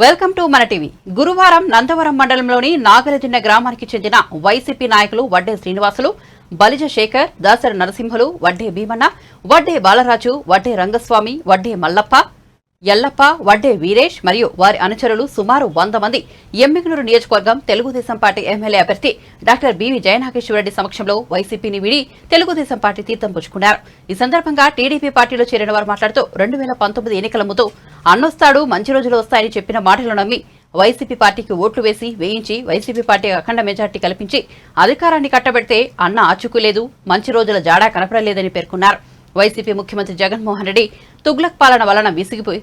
Welcome to మన TV. గురువారం నందవరం మండలంలోని నాగలదిన్న గ్రామానికి చెందిన వైసీపీ నాయకులు వడ్డే శ్రీనివాసులు, బలిజ శేఖర్, దాసరి నరసింహులు, వడ్డే భీమన్న, వడ్డే బాలరాజు, వడ్డే రంగస్వామి, వడ్డే మల్లప్ప, ఎల్లప్ప, వడ్డే వీరేష్ మరియు వారి అనుచరులు సుమారు 100 మంది ఎమ్మిగనూరు నియోజకవర్గం తెలుగుదేశం పార్టీ ఎమ్మెల్యే అభ్యర్థి డాక్టర్ బివి జయనాగేశ్వరరెడ్డి సమక్షంలో వైసీపీని వీడి తెలుగుదేశం పార్టీ తీర్థం పుచ్చుకున్నారు. ఈ సందర్భంగా టీడీపీ పార్టీలో చేరిన వారు మాట్లాడుతూ 2019 ఎన్నికల ముందు అన్నొస్తాడు, మంచి రోజులు వస్తాయని చెప్పిన మాటలు నమ్మి వైసీపీ పార్టీకి ఓట్లు వేయించి వైసీపీ పార్టీ అఖండ మెజార్టీ కల్పించి అధికారాన్ని కట్టబెడితే అన్న ఆచుకోలేదు, మంచి రోజుల జాడా కనపడలేదని పేర్కొన్నారు. వైసీపీ ముఖ్యమంత్రి జగన్మోహన్ రెడ్డి తుగ్లక్ పాలన వలన విసిగిపోయి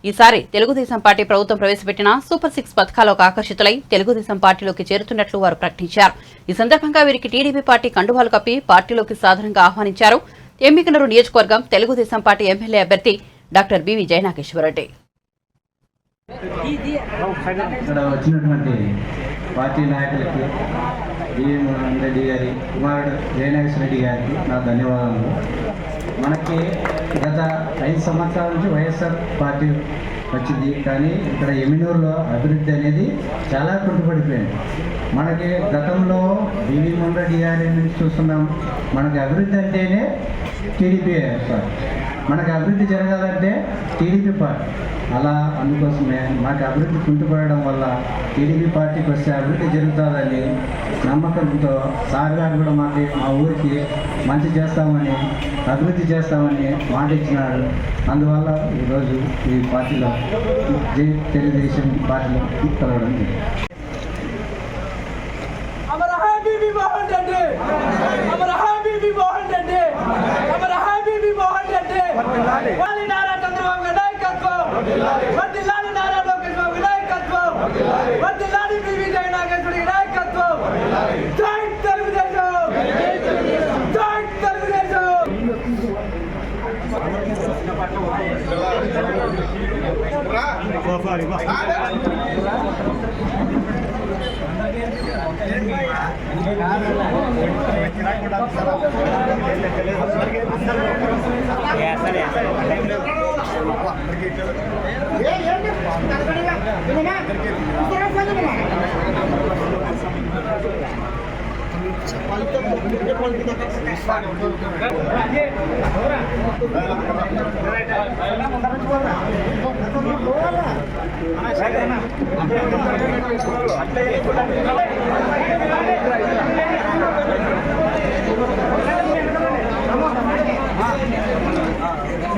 ఈసారి తెలుగుదేశం పార్టీ ప్రభుత్వం ప్రవేశపెట్టిన సూపర్ 6 పథకాలకు ఆకర్షితులై తెలుగుదేశం పార్టీలోకి చేరుతున్నట్లు వారు ప్రకటించారు. ఈ సందర్భంగా వీరికి టీడీపీ పార్టీ కండువాలు కప్పి పార్టీలోకి సాధారణంగా ఆహ్వానించారు. ఎమ్మిగనూరు నియోజకవర్గం తెలుగుదేశం పార్టీ ఎమ్మెల్యే అభ్యర్థి డాక్టర్ బివి జయనాగేశ్వరరెడ్డి. ఇక్కడ వచ్చినటువంటి పార్టీ నాయకులకి జగన్మోహన్ రెడ్డి గారి కుమారుడు జయనాగేశ్వర రెడ్డి గారికి నా ధన్యవాదాలు. మనకి గత 5 సంవత్సరాల నుంచి వైఎస్ఆర్ పార్టీ వచ్చింది, కానీ ఇక్కడ ఎమ్మిగనూరులో అభివృద్ధి అనేది చాలా కుంటుపడిపోయింది. మనకి గతంలో బివి మోహన్ రెడ్డి గారి నుంచి చూస్తున్నాం, మనకి అభివృద్ధి అంటేనే టీడీపీ పార్టీ, మనకు అభివృద్ధి జరగాలంటే టీడీపీ పార్టీ. అలా అందుకోసమే మాకు అభివృద్ధి కుంటుపడడం వల్ల టీడీపీ పార్టీకి వస్తే అభివృద్ధి జరుగుతుందని నమ్మకంతో సార్ గారు కూడా మా ఊరికి మంచి చేస్తామని, అభివృద్ధి చేస్తామని మాట ఇచ్చినాడు. అందువల్ల ఈరోజు ఈ పార్టీలో తెలుగుదేశం పార్టీలో కలవడం జరిగింది.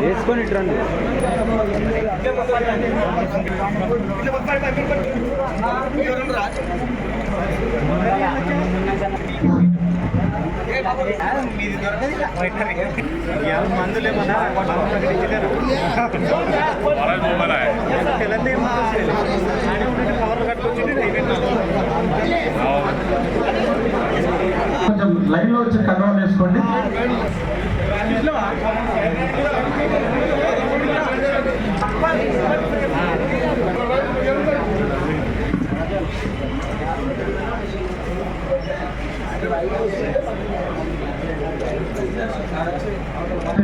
వేసుకొని రండి. మందులేమన్నా కొంచెం లైన్ లో వచ్చి కంట్రోల్ చేసుకోండి.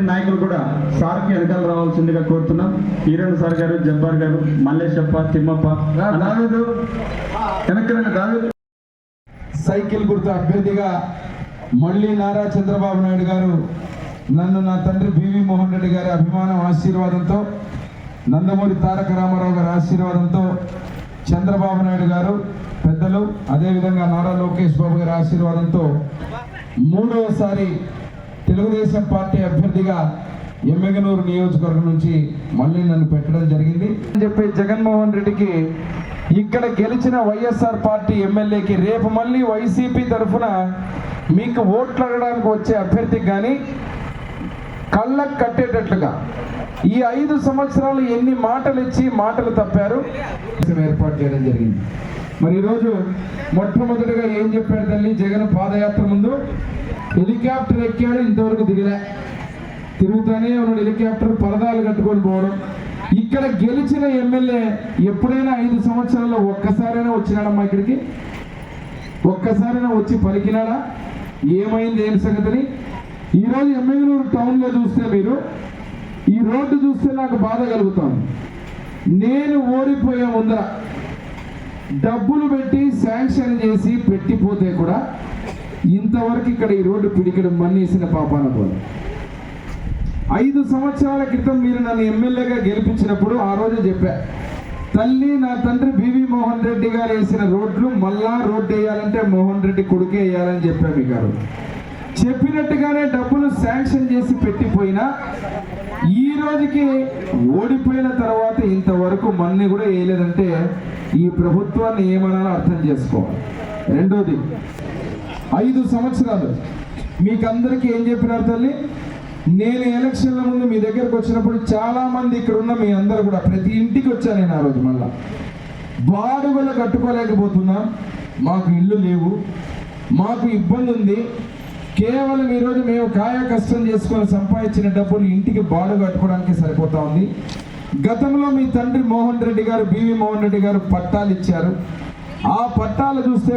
నాయకులు కూడా సార్కి వెనకాల రావాల్సిందిగా కోరుతున్నాం. ఈరణ్ సార్ గారు, జబ్బార్ గారు, మల్లేశప్ప, తిమ్మప్ప, సైకిల్ గుర్తు అభ్యర్థిగా మళ్ళీ నారా చంద్రబాబు నాయుడు గారు నన్ను నా తండ్రి బివి మోహన్ రెడ్డి గారి అభిమానం ఆశీర్వాదంతో, నందమూరి తారక రామారావు గారి ఆశీర్వాదంతో, చంద్రబాబు నాయుడు గారు పెద్దలు, అదేవిధంగా నారా లోకేష్ బాబు గారి ఆశీర్వాదంతో 3వసారి తెలుగుదేశం పార్టీ అభ్యర్థిగా ఎమ్మిగనూరు నియోజకవర్గం నుంచి మళ్ళీ నన్ను పెట్టడం జరిగింది అని చెప్పి జగన్మోహన్ రెడ్డికి ఇక్కడ గెలిచిన వైఎస్ఆర్ పార్టీ ఎమ్మెల్యేకి రేపు మళ్ళీ వైసీపీ తరఫున మీకు ఓట్లు అడగడానికి వచ్చే అభ్యర్థికి కానీ కళ్ళకు కట్టేటట్లుగా ఈ 5 సంవత్సరాలు ఎన్ని మాటలు ఇచ్చి మాటలు తప్పారు ఏర్పాటు చేయడం జరిగింది. మరి ఈరోజు మొట్టమొదటిగా ఏం చెప్పాడు తల్లి జగన్ పాదయాత్ర ముందు? హెలికాప్టర్ ఎక్కాడు, ఇంతవరకు దిగలే, తిరుగుతూనే ఉన్నాడు హెలికాప్టర్, పరదాలు కట్టుకొని పోవడం. ఇక్కడ గెలిచిన ఎమ్మెల్యే ఎప్పుడైనా 5 సంవత్సరాల్లో ఒక్కసారైనా వచ్చినాడమ్మా ఇక్కడికి? ఒక్కసారైనా వచ్చి పలికినాడా? ఏమైంది ఏం సంగతిని? ఈరోజు ఎమ్మిగనూరు టౌన్లో చూస్తే మీరు ఈ రోడ్డు చూస్తే నాకు బాధ కలుగుతాను. నేను ఓడిపోయే ముందర డబ్బులు పెట్టి శాంక్షన్ చేసి పెట్టిపోతే కూడా ఇంతవరకు ఇక్కడ ఈ రోడ్డు పిడికిడు మన్నేసిన పాపాన పోదు. 5 సంవత్సరాల క్రితం మీరు నన్ను ఎమ్మెల్యేగా గెలిపించినప్పుడు ఆ రోజు చెప్పా, తల్లి నా తండ్రి బివి మోహన్ రెడ్డి గారు వేసిన రోడ్లు మళ్ళా రోడ్డు వేయాలంటే మోహన్ రెడ్డి కొడుకే వేయాలని చెప్పా మీ గారు. చెప్పినట్టుగానే డబ్బులు శాంక్షన్ చేసి పెట్టిపోయినా ఈ రోజుకి ఓడిపోయిన తర్వాత ఇంతవరకు మన్ని కూడా వేయలేదంటే ఈ ప్రభుత్వాన్ని ఏమనాలో అర్థం చేసుకోవాలి. రెండోది, 5 సంవత్సరాలు మీకందరికీ ఏం చెప్పినారు తల్లి? నేను ఎలక్షన్ల ముందు మీ దగ్గరకు వచ్చినప్పుడు చాలా మంది ఇక్కడ ఉన్న మీ అందరూ కూడా ప్రతి ఇంటికి వచ్చా నేను ఆ రోజు. మళ్ళా బాడుగలు కట్టుకోలేకపోతున్నాం, మాకు ఇల్లు లేవు, మాకు ఇబ్బంది ఉంది, కేవలం ఈరోజు మేము కాయ కష్టం చేసుకొని సంపాదించిన డబ్బులు ఇంటికి బాడు కట్టుకోవడానికి సరిపోతా ఉంది. గతంలో మీ తండ్రి మోహన్ రెడ్డి గారు బివి మోహన్ రెడ్డి గారు పట్టాలు ఇచ్చారు. ఆ పట్టాలు చూస్తే